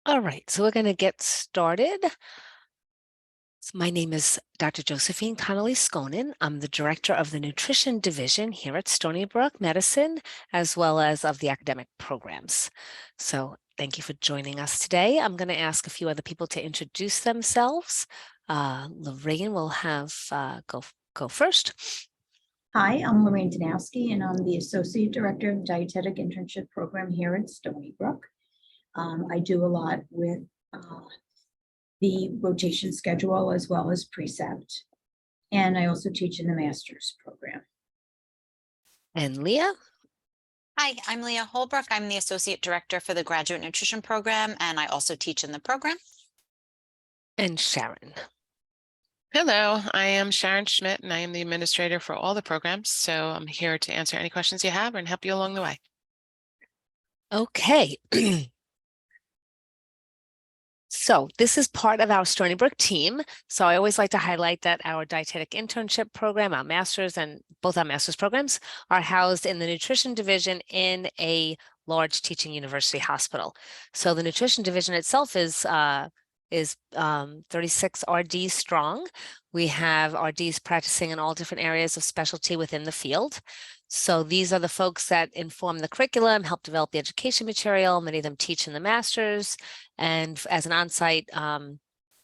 All right, so we're going to get started. My name is Dr. Josephine Connolly-Sconin. I'm the director of the Nutrition Division here at Stony Brook Medicine, as well as of the academic programs. So thank you for joining us today. I'm going to ask a few other people to introduce themselves. Lorraine will have go first. Hi, I'm Lorraine Danowski, and I'm the Associate Director of the Dietetic Internship Program here at Stony Brook. I do a lot with the rotation schedule as well as precept, and I also teach in the master's program. And Leah? Hi, I'm Leah Holbrook. I'm the Associate Director for the Graduate Nutrition Program, and I also teach in the program. And Sharon. Hello, I am Sharon Schmidt, and I am the administrator for all the programs. So I'm here to answer any questions you have and help you along the way. Okay. So this is part of our Stony Brook team. So I always like to highlight that our dietetic internship program, our master's and both our master's programs are housed in the nutrition division in a large teaching university hospital. So the nutrition division itself is 36 RDs strong. We have RDs practicing in all different areas of specialty within the field. So these are the folks that inform the curriculum, help develop the education material. Many of them teach in the master's, and as an on-site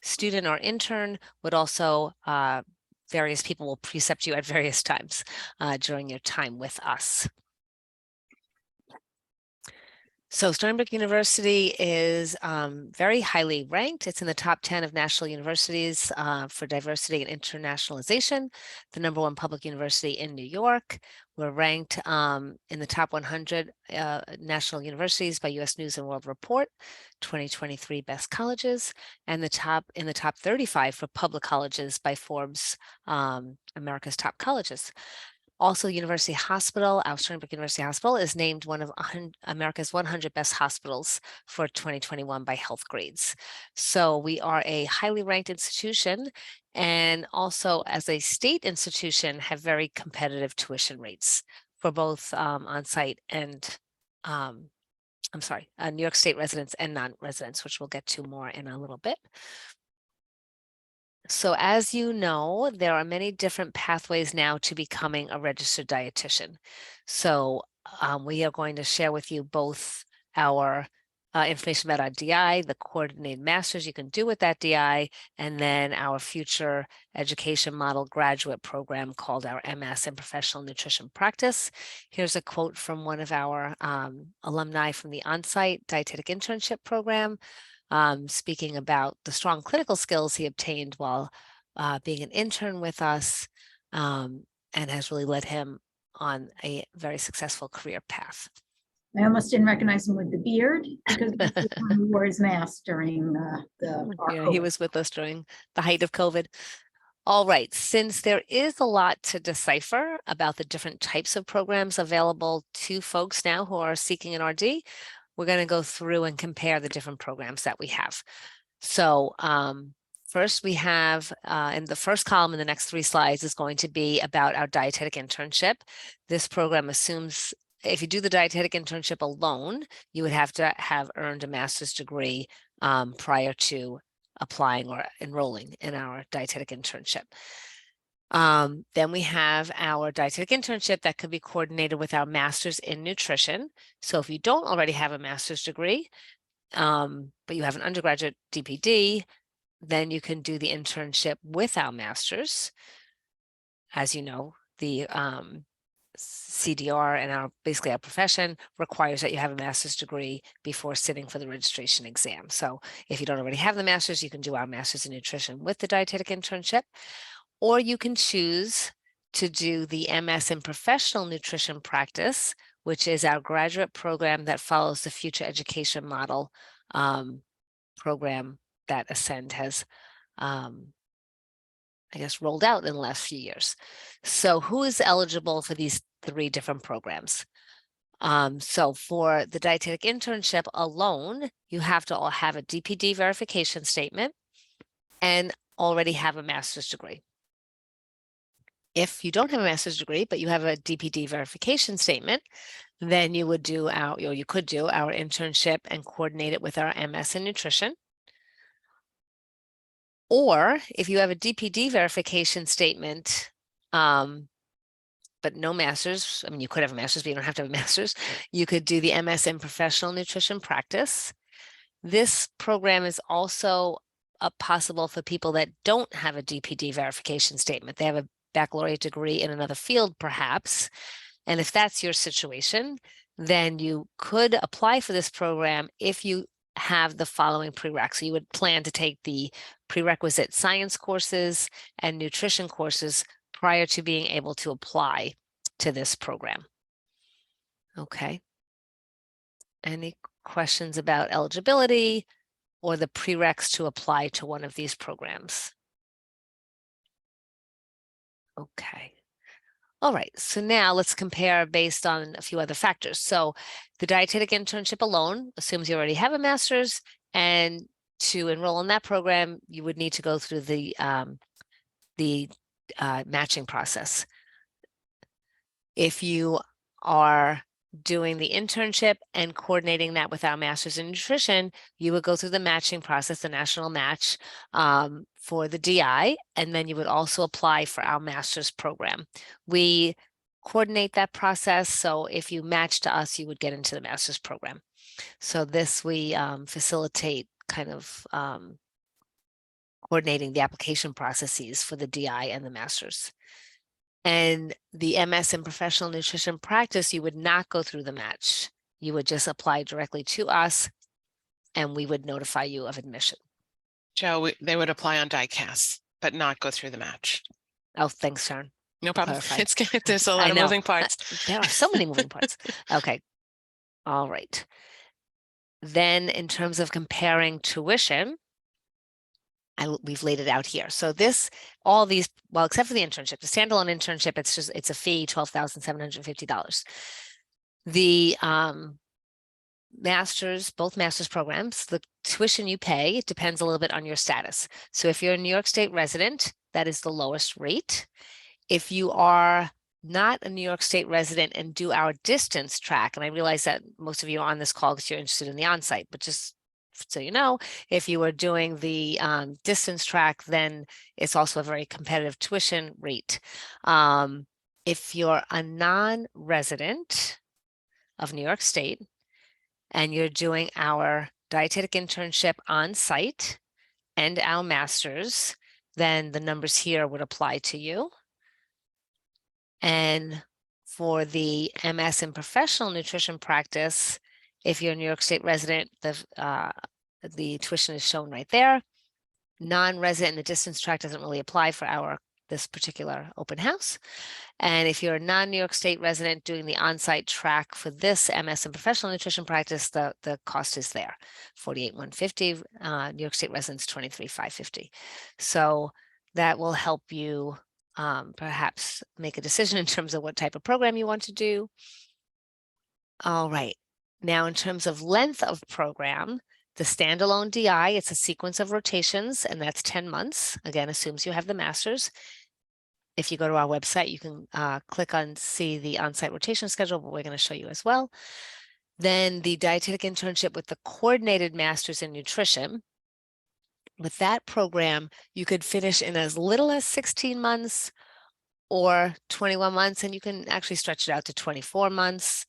student or intern would also, various people will precept you at various times during your time with us. So Stony Brook University is very highly ranked. It's in the top 10 of national universities for diversity and internationalization, the #1 public university in New York. We're ranked in the top 100 national universities by U.S. News and World Report, 2023 best colleges, and in the top 35 for public colleges by Forbes, America's top colleges. Also, University Hospital, our Stony Brook University Hospital is named one of America's 100 best hospitals for 2021 by Health Grades. So we are a highly ranked institution, and also as a state institution have very competitive tuition rates for both on-site and New York State residents and non-residents, which we'll get to more in a little bit. So as you know, there are many different pathways now to becoming a registered dietitian. So we are going to share with you both our information about our DI, the coordinated masters you can do with that DI, and then our future education model graduate program called our MS in Professional Nutrition Practice. Here's a quote from one of our alumni from the Onsite Dietetic Internship Program. Speaking about the strong clinical skills he obtained while being an intern with us, and has really led him on a very successful career path. I almost didn't recognize him with the beard because he wore his mask during he was with us during the height of COVID. All right, since there is a lot to decipher about the different types of programs available to folks now who are seeking an RD, we're going to go through and compare the different programs that we have. So first we have in the first column in the next 3 slides is going to be about our dietetic internship. This program assumes if you do the dietetic internship alone, you would have to have earned a master's degree prior to applying or enrolling in our dietetic internship. Then we have our dietetic internship that could be coordinated with our master's in nutrition. So if you don't already have a master's degree, but you have an undergraduate DPD, then you can do the internship with our master's. As you know, the CDR and basically our profession requires that you have a master's degree before sitting for the registration exam. So if you don't already have the master's, you can do our master's in nutrition with the dietetic internship. Or you can choose to do the MS in Professional Nutrition Practice, which is our graduate program that follows the future education model program that Ascend has, rolled out in the last few years. So who is eligible for these 3 different programs? So for the dietetic internship alone, you have to all have a DPD verification statement and already have a master's degree. If you don't have a master's degree, but you have a DPD verification statement, Then you would do or you could do our internship and coordinate it with our MS in nutrition. Or if you have a DPD verification statement, but no master's, I mean, you could have a master's, but you don't have to have a master's. You could do the MS in professional nutrition practice. This program is also possible for people that don't have a DPD verification statement. They have a baccalaureate degree in another field, perhaps. And if that's your situation, then you could apply for this program if you have the following prereqs. So you would plan to take the prerequisite science courses and nutrition courses prior to being able to apply to this program. Okay. Any questions about eligibility or the prereqs to apply to one of these programs? Okay. All right, so now let's compare based on a few other factors. So the dietetic internship alone assumes you already have a master's, and to enroll in that program, you would need to go through the matching process. If you are doing the internship and coordinating that with our master's in nutrition, you would go through the matching process, the national match for the DI, and then you would also apply for our master's program. We coordinate that process, so if you match to us, you would get into the master's program. So this we facilitate kind of coordinating the application processes for the DI and the master's. And the MS in professional nutrition practice, you would not go through the match. You would just apply directly to us, and we would notify you of admission. Joe, they would apply on DICAS, but not go through the match. Oh, thanks, Sharon. No problem. Clarify. There's a lot of moving parts. There are so many moving parts. Okay. All right. Then in terms of comparing tuition, we've laid it out here. So all these, well, except for the internship, the standalone internship, it's a fee, $12,750. The both master's programs, the tuition you pay depends a little bit on your status. So if you're a New York State resident, that is the lowest rate. If you are not a New York State resident and do our distance track, and I realize that most of you are on this call because you're interested in the onsite, but just so you know, if you are doing the distance track, then it's also a very competitive tuition rate. If you're a non-resident of New York State and you're doing our dietetic internship on site and our master's, then the numbers here would apply to you. And for the MS in professional nutrition practice, if you're a New York State resident, the tuition is shown right there. Non-resident in the distance track doesn't really apply for this particular open house. And if you're a non-New York State resident doing the on-site track for this MS in professional nutrition practice, the cost is there, $48,150. New York State residents, $23,550. So that will help you perhaps make a decision in terms of what type of program you want to do. All right. Now, in terms of length of program, the standalone DI, it's a sequence of rotations, and that's 10 months. Again, assumes you have the master's. If you go to our website, you can click on see the on-site rotation schedule, but we're going to show you as well. Then the dietetic internship with the coordinated master's in nutrition. With that program, you could finish in as little as 16 months or 21 months, and you can actually stretch it out to 24 months.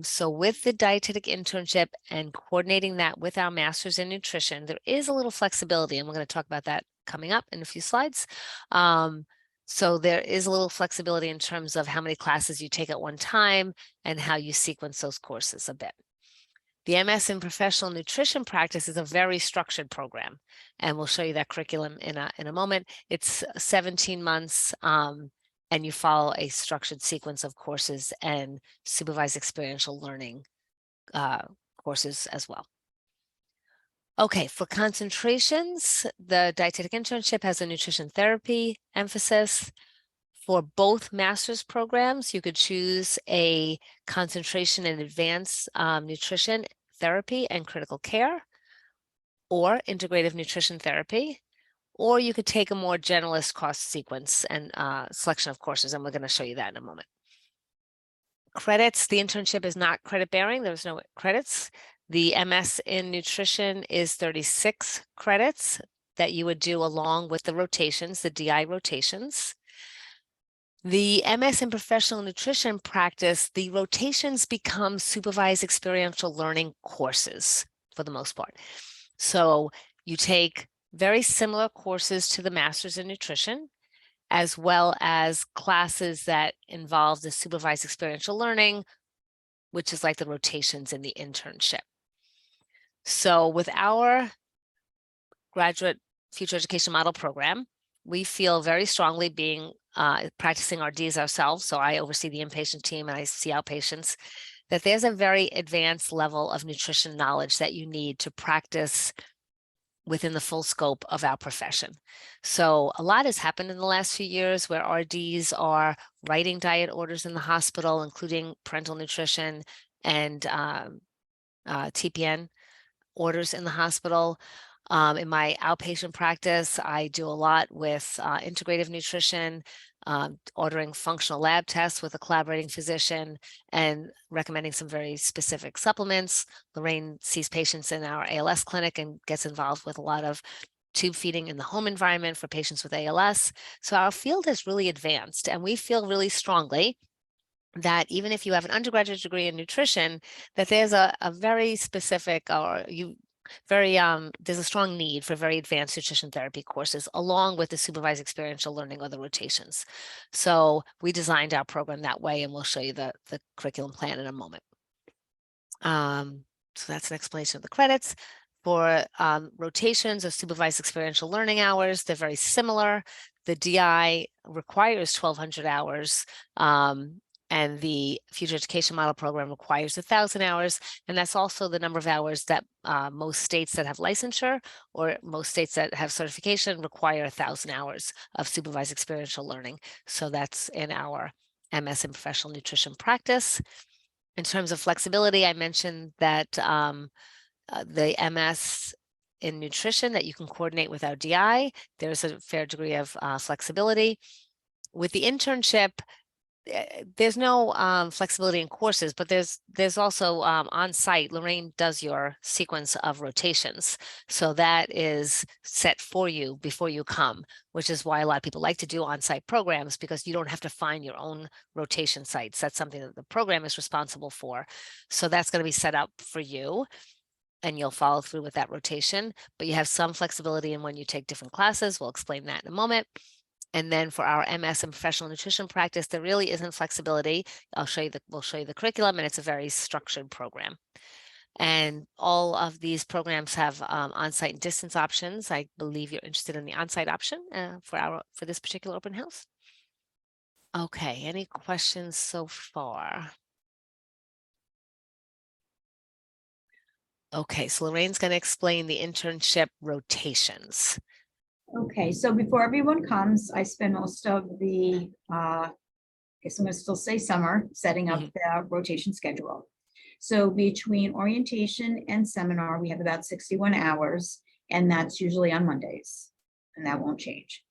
So with the dietetic internship and coordinating that with our master's in nutrition, there is a little flexibility, and we're going to talk about that coming up in a few slides. So there is a little flexibility in terms of how many classes you take at one time and how you sequence those courses a bit. The MS in professional nutrition practice is a very structured program, and we'll show you that curriculum in a moment. It's 17 months, and you follow a structured sequence of courses and supervised experiential learning courses as well. Okay, for concentrations, the dietetic internship has a nutrition therapy emphasis. For both master's programs, you could choose a concentration in advanced nutrition therapy and critical care, or integrative nutrition therapy, or you could take a more generalist course sequence and selection of courses, and we're going to show you that in a moment. Credits, the internship is not credit bearing. There's no credits. The MS in nutrition is 36 credits that you would do along with the rotations, the DI rotations. The MS in professional nutrition practice, the rotations become supervised experiential learning courses for the most part. So you take very similar courses to the Masters in Nutrition, as well as classes that involve the supervised experiential learning, which is like the rotations in the internship. So with our graduate future education model program, we feel very strongly being practicing our Ds ourselves. So I oversee the inpatient team and I see outpatients, that there's a very advanced level of nutrition knowledge that you need to practice within the full scope of our profession. So a lot has happened in the last few years where RDs are writing diet orders in the hospital, including parental nutrition and TPN orders in the hospital. In my outpatient practice, I do a lot with integrative nutrition, ordering functional lab tests with a collaborating physician and recommending some very specific supplements. Lorraine sees patients in our ALS clinic and gets involved with a lot of tube feeding in the home environment for patients with ALS. So our field is really advanced, and we feel really strongly that even if you have an undergraduate degree in nutrition, that there's a very specific there's a strong need for very advanced nutrition therapy courses along with the supervised experiential learning or the rotations. So we designed our program that way, and we'll show you the curriculum plan in a moment. So that's an explanation of the credits. For rotations or supervised experiential learning hours, they're very similar. The DI requires 1,200 hours. And the future education model program requires 1,000 hours. And that's also the number of hours that most states that have licensure or most states that have certification require 1,000 hours of supervised experiential learning. So that's in our MS in professional nutrition practice. In terms of flexibility, I mentioned that the MS in nutrition that you can coordinate with our DI, there's a fair degree of flexibility. With the internship, there's no flexibility in courses, but there's also on site. Lorraine does your sequence of rotations, so that is set for you before you come, which is why a lot of people like to do on-site programs, because you don't have to find your own rotation sites. That's something that the program is responsible for. So that's going to be set up for you, and you'll follow through with that rotation, but you have some flexibility in when you take different classes. We'll explain that in a moment. And then for our MS and professional nutrition practice, there really isn't flexibility. We'll show you the curriculum, and it's a very structured program. And all of these programs have on-site and distance options. I believe you're interested in the on-site option for this particular open house. Okay, any questions so far? Okay, so Lorraine's going to explain the internship rotations. Okay, so before everyone comes, I spend most of the, I guess I'm gonna still say summer, setting up the rotation schedule. So between orientation and seminar, we have about 61 hours, and that's usually on Mondays, and that won't change.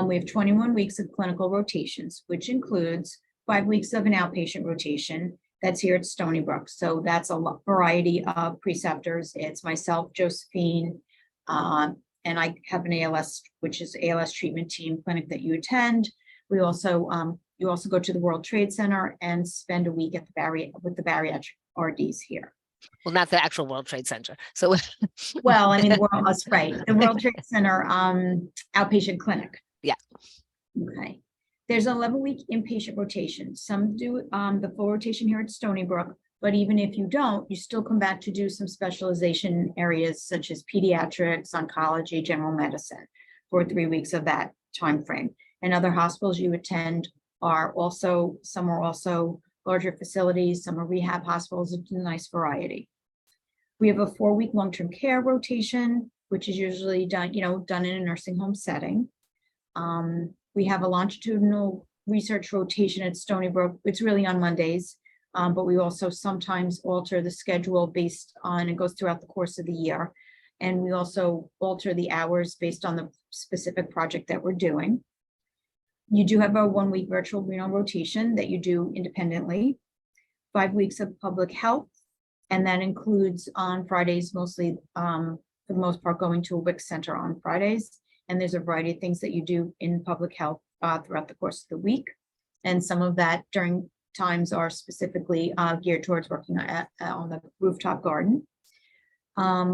We have 21 weeks of clinical rotations, which includes 5 weeks of an outpatient rotation. That's here at Stony Brook. So that's a variety of preceptors. It's myself, Josephine, and I have an ALS, which is ALS treatment team clinic that you attend. We also, you also go to the World Trade Center and spend a week at with the bariatric RDs here. Well, not the actual World Trade Center. So, well, I mean, right, the World Trade Center outpatient clinic. Yeah. Okay. There's an 11-week inpatient rotation. Some do the full rotation here at Stony Brook, but even if you don't, you still come back to do some specialization areas such as pediatrics, oncology, general medicine for 3 weeks of that time frame. And other hospitals you attend are also, some are also larger facilities, some are rehab hospitals. It's a nice variety. We have a 4-week long-term care rotation, which is usually done, done in a nursing home setting. We have a longitudinal research rotation at Stony Brook. It's really on Mondays. But we also sometimes alter the schedule based on, it goes throughout the course of the year. And we also alter the hours based on the specific project that we're doing. You do have a 1-week virtual renal rotation that you do independently. 5 weeks of public health, and that includes on Fridays, mostly, for the most part, going to a WIC center on Fridays. And there's a variety of things that you do in public health throughout the course of the week. And some of that during times are specifically geared towards working on the rooftop garden.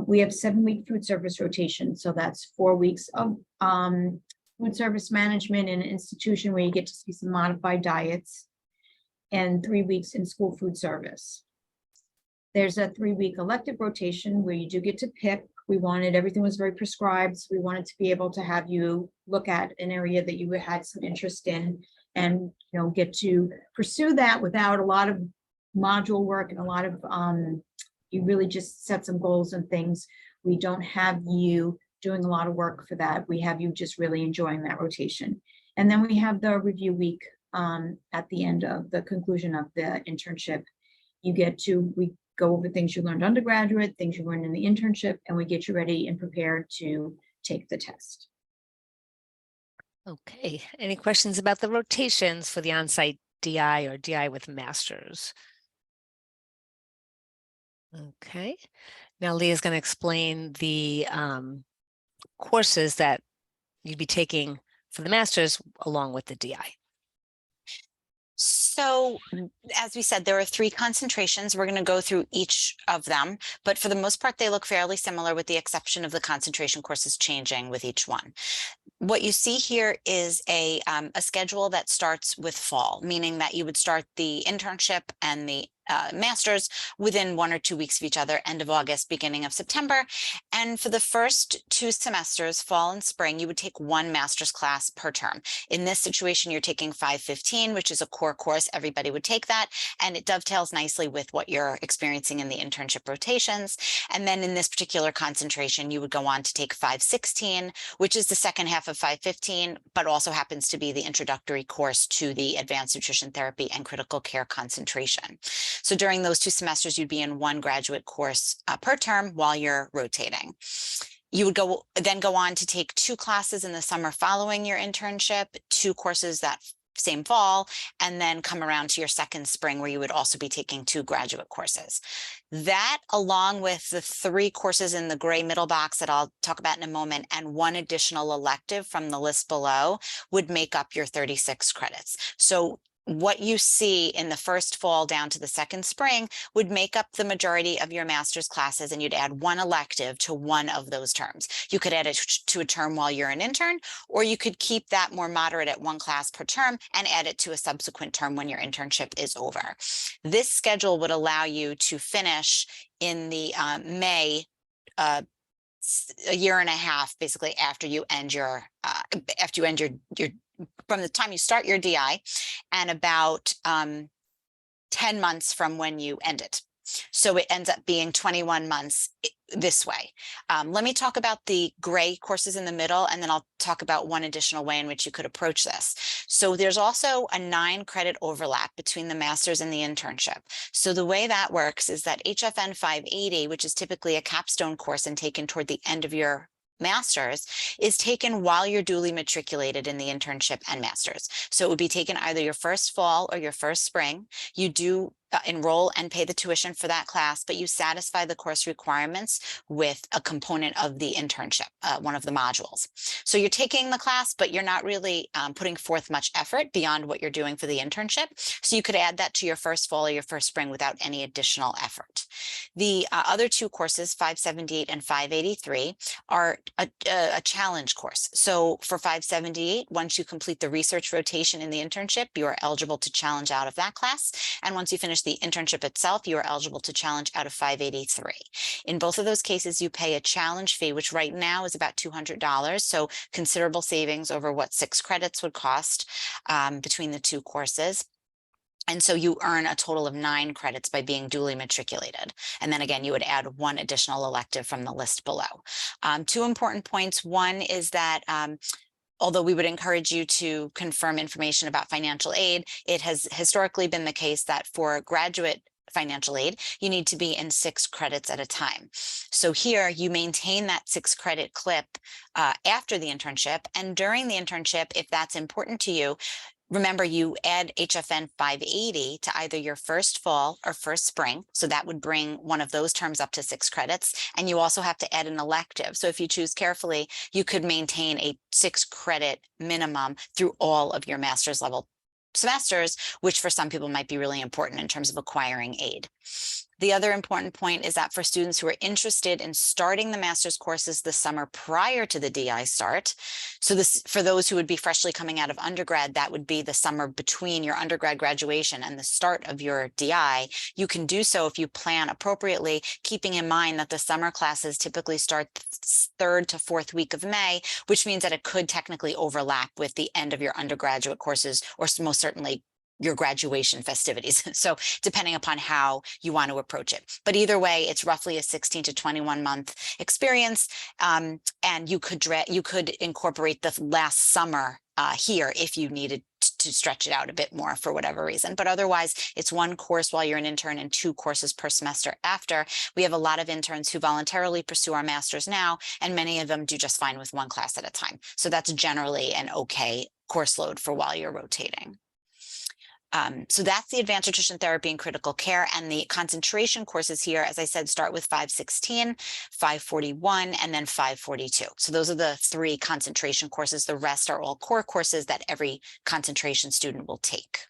We have 7-week food service rotation. So that's 4 weeks of food service management in an institution where you get to see some modified diets, and 3 weeks in school food service. There's a 3-week elective rotation where you do get to pick. We wanted, everything was very prescribed. So we wanted to be able to have you look at an area that you had some interest in, and get to pursue that without a lot of module work and a lot of, you really just set some goals and things. We don't have you doing a lot of work for that. We have you just really enjoying that rotation. And then we have the review week at the end of the conclusion of the internship. We go over things you learned undergraduate, things you learned in the internship, and we get you ready and prepared to take the test. Okay, any questions about the rotations for the onsite DI or DI with masters? Okay, now Leah's going to explain the courses that you'd be taking for the masters along with the DI. So as we said, there are 3 concentrations. We're going to go through each of them, but for the most part, they look fairly similar with the exception of the concentration courses changing with each one. What you see here is a schedule that starts with fall, meaning that you would start the internship and the master's within 1 or 2 weeks of each other, end of August, beginning of September. And for the first 2 semesters, fall and spring, you would take 1 master's class per term. In this situation, you're taking 515, which is a core course. Everybody would take that. And it dovetails nicely with what you're experiencing in the internship rotations. And then in this particular concentration, you would go on to take 516, which is the second half of 515, but also happens to be the introductory course to the advanced nutrition therapy and critical care concentration. So during those 2 semesters, you'd be in 1 graduate course per term while you're rotating. You would then go on to take 2 classes in the summer following your internship, 2 courses that same fall, and then come around to your second spring where you would also be taking 2 graduate courses. That, along with the 3 courses in the gray middle box that I'll talk about in a moment, and 1 additional elective from the list below, would make up your 36 credits. So what you see in the first fall down to the second spring would make up the majority of your master's classes, and you'd add 1 elective to 1 of those terms. You could add it to a term while you're an intern, or you could keep that more moderate at 1 class per term and add it to a subsequent term when your internship is over. This schedule would allow you to finish in the May, a year and a half, basically after you end your from the time you start your DI, and about 10 months from when you end it. So it ends up being 21 months this way. Let me talk about the gray courses in the middle, and then I'll talk about 1 additional way in which you could approach this. So there's also a 9 credit overlap between the master's and the internship. So the way that works is that HFN 580, which is typically a capstone course and taken toward the end of your master's, is taken while you're duly matriculated in the internship and master's. So it would be taken either your first fall or your first spring. You do enroll and pay the tuition for that class, but you satisfy the course requirements with a component of the internship, one of the modules. So you're taking the class, but you're not really putting forth much effort beyond what you're doing for the internship. So you could add that to your first fall or your first spring without any additional effort. The other 2 courses, 578 and 583, are a challenge course. So for 578, once you complete the research rotation in the internship, you are eligible to challenge out of that class. And once you finish the internship itself, you are eligible to challenge out of 583. In both of those cases, you pay a challenge fee, which right now is about $200. So considerable savings over what 6 credits would cost between the 2 courses. And so you earn a total of 9 credits by being duly matriculated. And then again, you would add 1 additional elective from the list below. 2 important points. One is that although we would encourage you to confirm information about financial aid, it has historically been the case that for graduate financial aid, you need to be in 6 credits at a time. So here you maintain that 6 credit clip after the internship, and during the internship, if that's important to you, Remember, you add HFN 580 to either your first fall or first spring. So that would bring one of those terms up to 6 credits. And you also have to add an elective. So if you choose carefully, you could maintain a 6 credit minimum through all of your master's level semesters, which for some people might be really important in terms of acquiring aid. The other important point is that for students who are interested in starting the master's courses the summer prior to the DI start, so this for those who would be freshly coming out of undergrad, that would be the summer between your undergrad graduation and the start of your DI, you can do so if you plan appropriately, keeping in mind that the summer classes typically start third to fourth week of May, which means that it could technically overlap with the end of your undergraduate courses, or most certainly your graduation festivities. So depending upon how you want to approach it. But either way, it's roughly a 16 to 21 month experience. And you could incorporate the last summer here if you needed to stretch it out a bit more for whatever reason. But otherwise, it's 1 course while you're an intern and 2 courses per semester after. We have a lot of interns who voluntarily pursue our master's now, and many of them do just fine with 1 class at a time. So that's generally an okay course load for while you're rotating. So that's the advanced nutrition therapy and critical care, and the concentration courses here, as I said, start with 516, 541, and then 542. So those are the 3 concentration courses. The rest are all core courses that every concentration student will take.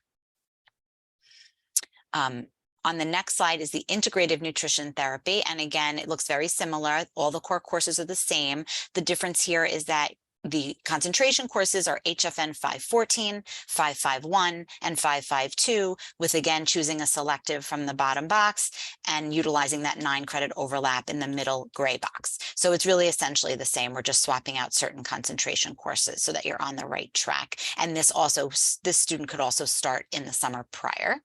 On the next slide is the integrative nutrition therapy. And again, it looks very similar. All the core courses are the same. The difference here is that the concentration courses are HFN 514, 551, and 552, with again choosing a selective from the bottom box and utilizing that 9 credit overlap in the middle gray box. So it's really essentially the same. We're just swapping out certain concentration courses so that you're on the right track. And this student could also start in the summer prior.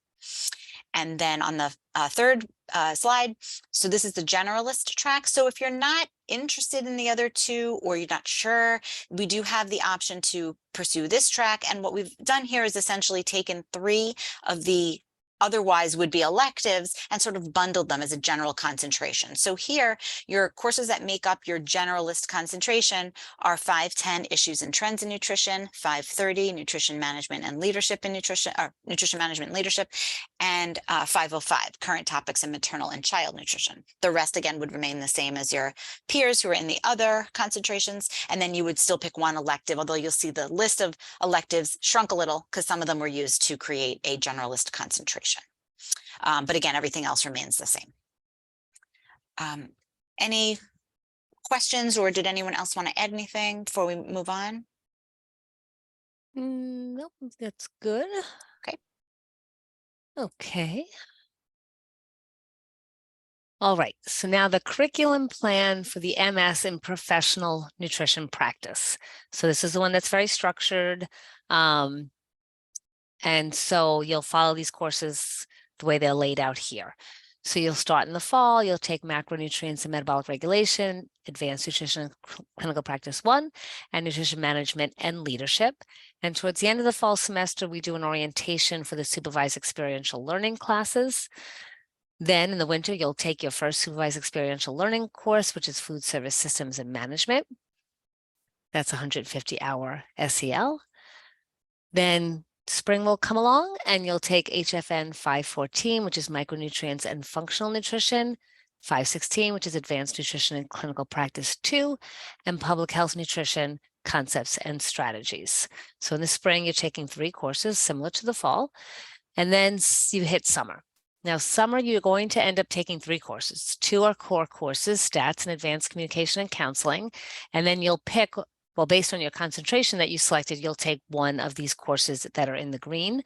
And then on the third slide, so this is the generalist track. So if you're not interested in the other 2, or you're not sure, we do have the option to pursue this track. And what we've done here is essentially taken 3 of the otherwise would be electives and sort of bundled them as a general concentration. So here, your courses that make up your generalist concentration are 510 issues and trends in nutrition, 530 nutrition management and leadership in nutrition, or nutrition management and leadership, and 505 current topics in maternal and child nutrition. The rest again would remain the same as your peers who are in the other concentrations, and then you would still pick 1 elective, although you'll see the list of electives shrunk a little because some of them were used to create a generalist concentration. But again, everything else remains the same. Any questions, or did anyone else want to add anything before we move on? Nope, that's good. Okay. Okay. All right, so now the curriculum plan for the MS in professional nutrition practice. So this is the one that's very structured. And so you'll follow these courses the way they're laid out here. So you'll start in the fall, you'll take macronutrients and metabolic regulation, advanced nutrition and clinical practice 1, and nutrition management and leadership. And towards the end of the fall semester, we do an orientation for the supervised experiential learning classes. Then in the winter, you'll take your first supervised experiential learning course, which is food service systems and management. That's 150-hour SEL. Then spring will come along and you'll take HFN 514, which is micronutrients and functional nutrition, 516, which is advanced nutrition and clinical practice 2, and public health nutrition concepts and strategies. So in the spring, you're taking 3 courses similar to the fall, and then you hit summer. Now, summer, you're going to end up taking 3 courses. 2 are core courses, stats and advanced communication and counseling, and then you'll pick, well, based on your concentration that you selected, you'll take 1 of these courses that are in the green.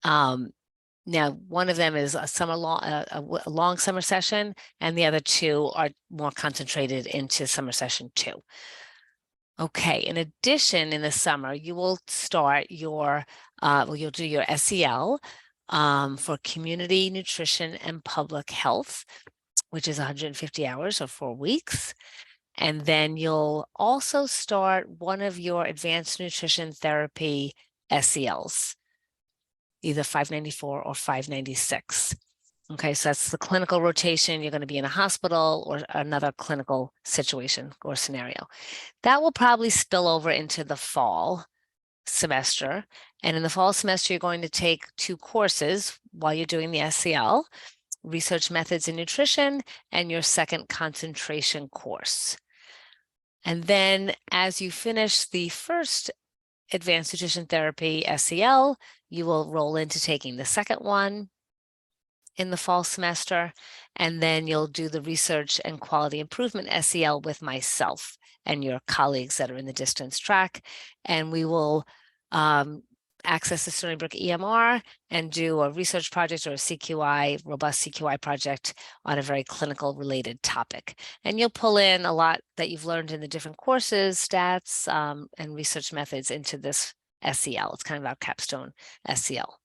Now, one of them is a long summer session, and the other 2 are more concentrated into summer session 2. Okay, in addition, in the summer, you will start your, you'll do your SEL for community nutrition and public health, which is 150 hours or 4 weeks. And then you'll also start one of your advanced nutrition therapy SELs, either 594 or 596. Okay, so that's the clinical rotation. You're going to be in a hospital or another clinical situation or scenario. That will probably spill over into the fall semester. And in the fall semester, you're going to take 2 courses while you're doing the SEL, Research Methods in Nutrition, and your second concentration course. And then as you finish the first Advanced Nutrition Therapy SEL, you will roll into taking the second one in the fall semester, and then you'll do the Research and Quality Improvement SEL with myself and your colleagues that are in the distance track. And we will access the Stony Brook EMR and do a research project or a CQI, robust CQI project on a very clinical related topic. And you'll pull in a lot that you've learned in the different courses, stats, and research methods into this SEL. It's kind of our capstone SEL.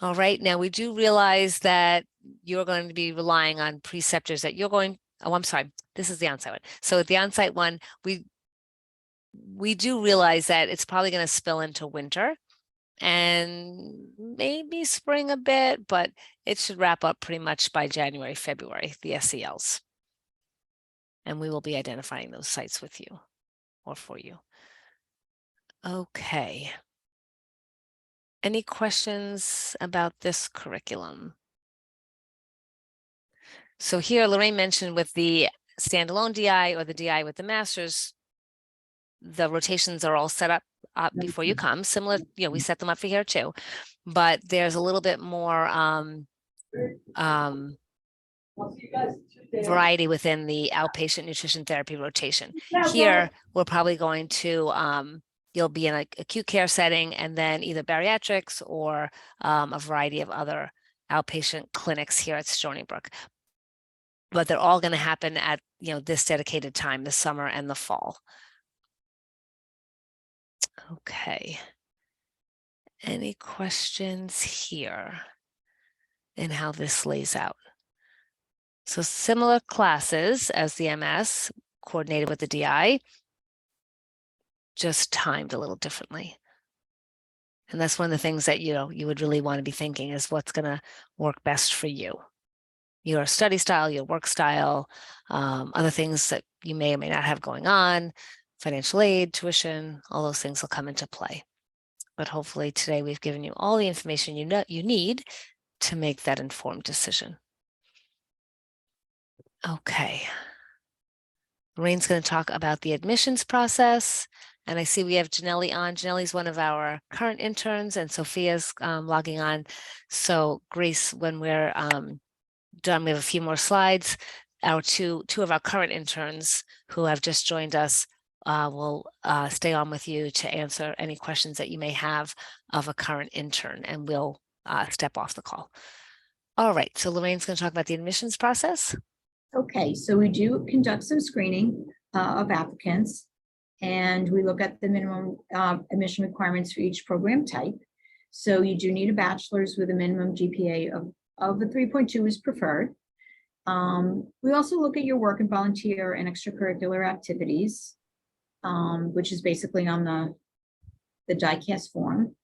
All right, now we do realize that you're going to be relying on preceptors that you're going, oh, I'm sorry, this is the onsite one. So at the onsite one, we do realize that it's probably going to spill into winter and maybe spring a bit, but it should wrap up pretty much by January, February, the SELs. And we will be identifying those sites with you or for you. Okay. Any questions about this curriculum? So here, Lorraine mentioned with the standalone DI or the DI with the master's, the rotations are all set up before you come. Similar, we set them up for here too, but there's a little bit more variety within the outpatient nutrition therapy rotation. Here, we're probably going to, you'll be in an acute care setting and then either bariatrics or a variety of other outpatient clinics here at Stony Brook. But they're all going to happen at, this dedicated time, the summer and the fall. Okay. Any questions here in how this lays out? So similar classes as the MS, coordinated with the DI, just timed a little differently. And that's one of the things that, you would really want to be thinking is what's going to work best for you. Your study style, your work style, other things that you may or may not have going on, financial aid, tuition, all those things will come into play. But hopefully today we've given you all the information you need to make that informed decision. Okay. Lorraine's going to talk about the admissions process. And I see we have Janelli on. Janelli's one of our current interns and Sophia's logging on. So Grace, when we're done, we have a few more slides. Our two of our current interns who have just joined us will stay on with you to answer any questions that you may have of a current intern, and we'll step off the call. All right, so Lorraine's going to talk about the admissions process. Okay, so we do conduct some screening of applicants, and we look at the minimum admission requirements for each program type. So you do need a bachelor's with a minimum GPA of a 3.2 is preferred. We also look at your work and volunteer and extracurricular activities, which is basically on the DICAS form,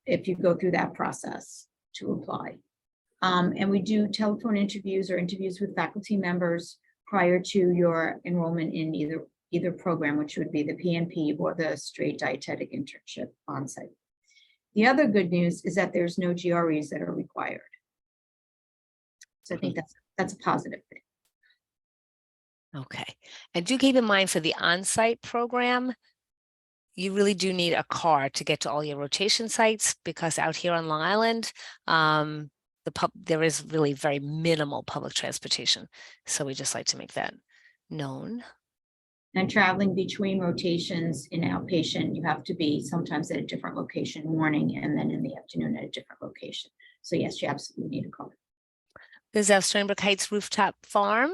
if you go through that process to apply. And we do telephone interviews or interviews with faculty members prior to your enrollment in either program, which would be the PNP or the straight dietetic internship onsite. The other good news is that there's no GREs that are required. So I think that's a positive thing. Okay, and do keep in mind for the on-site program, you really do need a car to get to all your rotation sites, because out here on Long Island, there is really very minimal public transportation. So we just like to make that known. And traveling between rotations in outpatient, you have to be sometimes at a different location morning and then in the afternoon at a different location. So yes, you absolutely need a car. There's our Stony Brook Heights rooftop farm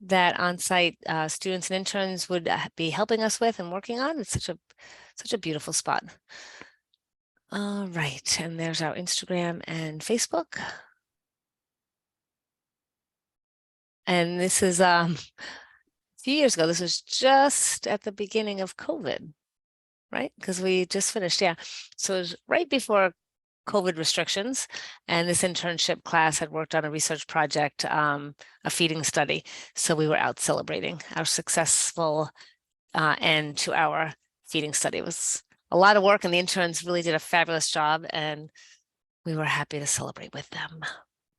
that on-site students and interns would be helping us with and working on. It's such a beautiful spot. All right, and there's our Instagram and Facebook. And this is a few years ago. This was just at the beginning of COVID, right? Because we just finished, yeah. So it was right before COVID restrictions, and this internship class had worked on a research project, a feeding study. So we were out celebrating our successful end to our feeding study. It was a lot of work, and the interns really did a fabulous job, and we were happy to celebrate with them.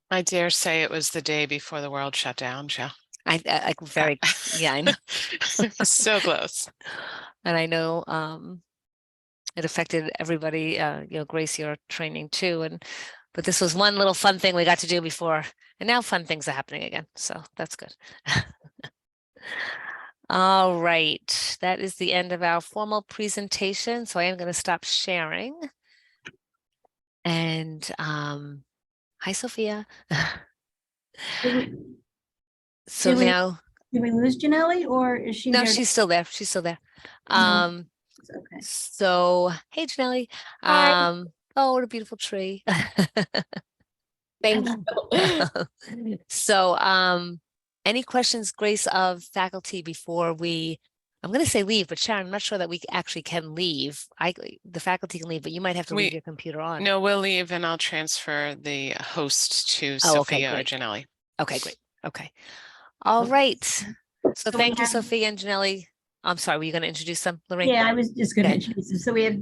I dare say it was the day before the world shut down, Joe. I very, yeah, I know. So close. And I know it affected everybody, Grace, your training too. But this was one little fun thing we got to do before, and now fun things are happening again. So that's good. All right, that is the end of our formal presentation. So I am going to stop sharing. And hi, Sophia. Did we, So did we- now, did we lose Janelle, or is she no, there? she's still there. She's still there. No. Okay. So hey, Janelle. Hi. Oh, what a beautiful tree. Thank you. So, any questions, Grace, of faculty before I'm going to say leave, but Sharon, I'm not sure that we actually can leave. The faculty can leave, but you might have to leave your computer on. No, we'll leave and I'll transfer the host to Oh, okay, Sophia or great. Janelle. Okay, great. Okay. All right. So So we thank you, have- Sophia and Janelle. I'm sorry, were you going to introduce them, Lorraine? Yeah, I was just going to Okay. introduce them. So we have